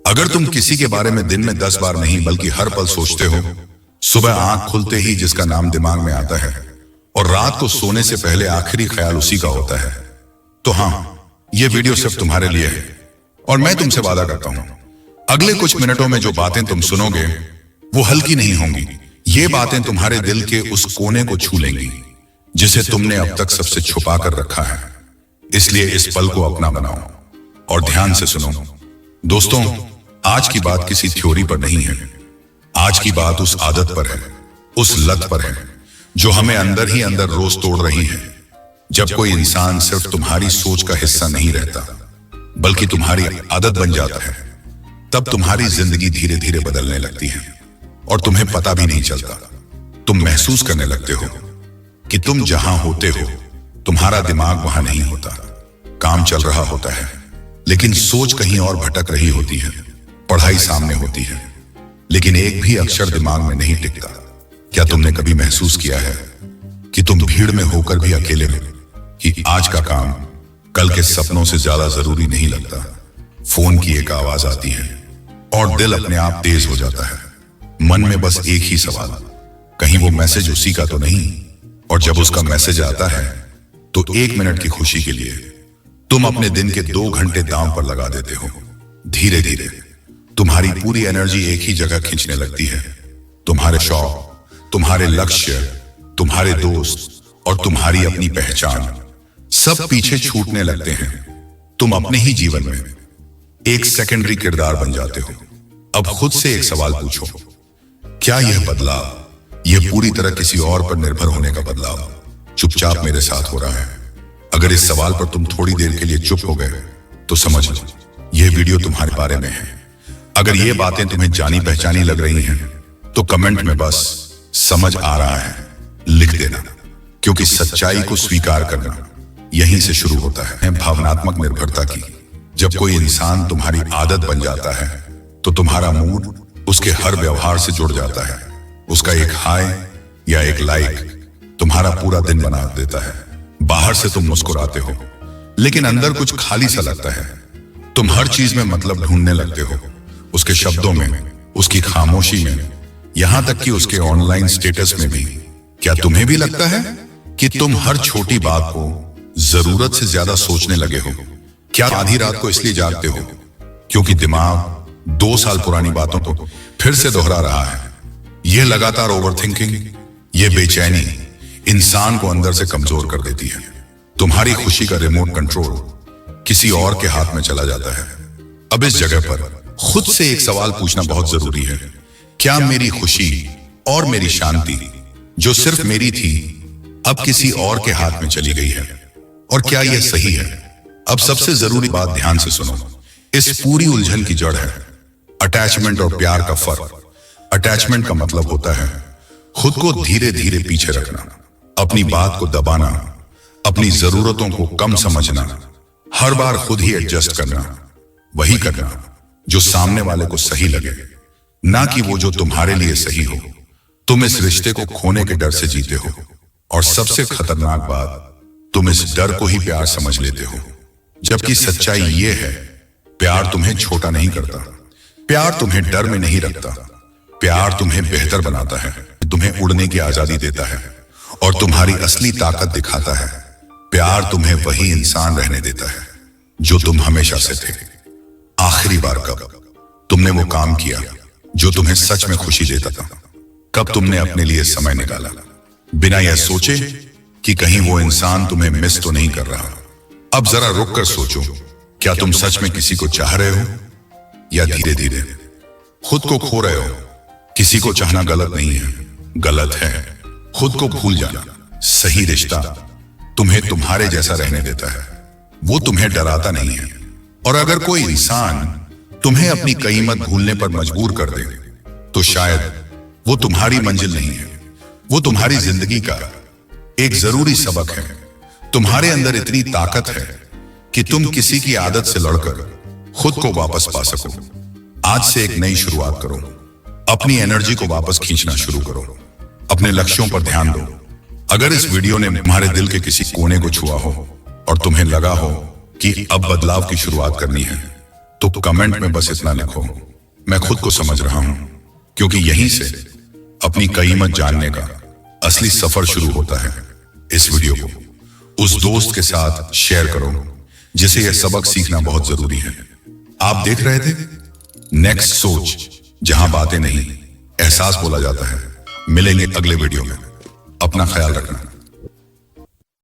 अगर तुम किसी के बारे में दिन में 10 बार नहीं बल्कि हर पल सोचते हो, सुबह आंख खुलते ही जिसका नाम दिमाग में आता है और रात को सोने से पहले आखिरी ख्याल उसी का होता है, तो हाँ, ये वीडियो सिर्फ तुम्हारे लिए है। और मैं तुमसे वादा करता हूं, अगले कुछ मिनटों में जो बातें तुम सुनोगे वो हल्की नहीं होंगी। ये बातें तुम्हारे दिल के उस कोने को छू लेंगी जिसे तुमने अब तक सबसे छुपा कर रखा है। इसलिए इस पल को अपना बनाओ और ध्यान से सुनो। दोस्तों, आज की बात किसी थ्योरी पर नहीं है। आज की बात उस आदत पर है, उस लत पर है जो हमें अंदर ही अंदर रोज तोड़ रही है। जब कोई इंसान सिर्फ तुम्हारी सोच का हिस्सा नहीं रहता बल्कि तुम्हारी आदत बन जाता है, तब तुम्हारी जिंदगी धीरे धीरे बदलने लगती है और तुम्हें पता भी नहीं चलता। तुम महसूस करने लगते हो कि तुम जहां होते हो तुम्हारा दिमाग वहां नहीं होता। काम चल रहा होता है लेकिन सोच कहीं और भटक रही होती है। पढ़ाई सामने होती है लेकिन एक भी अक्षर दिमाग में नहीं टिकता। क्या तुमने कभी महसूस किया है कि तुम भीड़ में होकर भी अकेले हो, कि आज का काम कल के सपनों से ज्यादा जरूरी नहीं लगता? फोन की एक आवाज आती है और दिल अपने आप तेज हो जाता है। मन में बस एक ही सवाल, कहीं वो मैसेज उसी का तो नहीं? और जब उसका मैसेज आता है तो 1 मिनट की खुशी के लिए तुम अपने दिन के 2 घंटे दांव पर लगा देते हो। धीरे धीरे तुम्हारी पूरी एनर्जी एक ही जगह खींचने लगती है। तुम्हारे शौक, तुम्हारे लक्ष्य, तुम्हारे दोस्त और तुम्हारी अपनी पहचान सब पीछे छूटने लगते हैं। तुम अपने ही जीवन में एक सेकेंडरी किरदार बन जाते हो। अब खुद से एक सवाल पूछो, क्या यह बदलाव, यह पूरी तरह किसी और पर निर्भर होने का बदलाव चुपचाप मेरे साथ हो रहा है? अगर इस सवाल पर तुम थोड़ी देर के लिए चुप हो गए तो समझ लो, यह वीडियो तुम्हारे बारे में है। अगर ये बातें तुम्हें जानी पहचानी लग रही हैं तो कमेंट में बस समझ आ रहा है लिख देना, क्योंकि सच्चाई को स्वीकार करना यहीं से शुरू होता है भावनात्मक निर्भरता की। जब कोई इंसान तुम्हारी आदत बन जाता है तो तुम्हारा मूड उसके हर व्यवहार से जुड़ जाता है। उसका एक हाय या एक लाइक तुम्हारा पूरा दिन बना देता है। बाहर से तुम मुस्कुराते हो लेकिन अंदर कुछ खाली सा लगता है। तुम हर चीज में मतलब ढूंढने लगते हो, उसके शब्दों में, उसकी खामोशी में, यहां तक कि उसके ऑनलाइन स्टेटस में भी। क्या तुम्हें भी लगता है कि तुम हर छोटी बात को जरूरत से ज्यादा सोचने लगे हो? क्या आधी रात को इसलिए जागते हो क्योंकि दिमाग 2 साल पुरानी बातों को फिर से दोहरा रहा है? यह लगातार ओवरथिंकिंग, यह बेचैनी इंसान को अंदर से कमजोर कर देती है। तुम्हारी खुशी का रिमोट कंट्रोल किसी और के हाथ में चला जाता है। अब इस जगह पर खुद से एक सवाल पूछना बहुत जरूरी है, क्या मेरी खुशी और मेरी शांति जो सिर्फ मेरी थी अब किसी और के हाथ में चली गई है? और क्या यह सही है? अब सबसे जरूरी बात ध्यान से सुनो। इस पूरी उलझन की जड़ है अटैचमेंट और प्यार का फर्क। अटैचमेंट का मतलब होता है खुद को धीरे धीरे पीछे रखना, अपनी बात को दबाना, अपनी जरूरतों को कम समझना, हर बार खुद ही एडजस्ट करना, वही करना जो सामने वाले को सही लगे, ना कि वो जो तुम्हारे लिए सही हो। तुम इस रिश्ते को खोने के डर से जीते हो और सबसे खतरनाक बात, तुम इस डर को ही प्यार समझ लेते हो, जबकि सच्चाई ये है प्यार तुम्हें छोटा नहीं करता, प्यार तुम्हें डर में नहीं रखता, प्यार तुम्हें बेहतर बनाता है, तुम्हें उड़ने की आजादी देता है और तुम्हारी असली ताकत दिखाता है। प्यार तुम्हें वही इंसान रहने देता है जो तुम हमेशा से थे। आखिरी बार कब तुमने वो काम किया जो तुम्हें सच में खुशी देता था? कब तुमने अपने लिए समय निकाला बिना यह सोचे कि कहीं वो इंसान तुम्हें मिस तो नहीं कर रहा? अब जरा रुक कर सोचो, क्या तुम सच में किसी को चाह रहे हो या धीरे धीरे खुद को खो रहे हो? किसी को चाहना गलत नहीं है, गलत है खुद को भूल जाना। सही रिश्ता तुम्हें तुम्हारे जैसा रहने देता है, वो तुम्हें डराता नहीं है। और अगर कोई इंसान तुम्हें अपनी कीमत भूलने पर मजबूर कर दे तो शायद वो तुम्हारी मंजिल नहीं है, वो तुम्हारी जिंदगी का एक जरूरी सबक है। तुम्हारे अंदर इतनी ताकत है कि तुम किसी की आदत से लड़कर खुद को वापस पा सको। आज से एक नई शुरुआत करो, अपनी एनर्जी को वापस खींचना शुरू करो, अपने लक्ष्यों पर ध्यान दो। अगर इस वीडियो ने तुम्हारे दिल के किसी कोने को छुआ हो और तुम्हें लगा हो कि अब बदलाव की शुरुआत करनी है, तो कमेंट में बस इतना लिखो, मैं खुद को समझ रहा हूं, क्योंकि यहीं से अपनी कीमत जानने का असली सफर शुरू होता है। इस वीडियो को उस दोस्त के साथ शेयर करो जिसे यह सबक सीखना बहुत जरूरी है। आप देख रहे थे नेक्स्ट सोच, जहां बातें नहीं एहसास बोला जाता है। मिलेंगे अगले वीडियो में। अपना ख्याल रखना।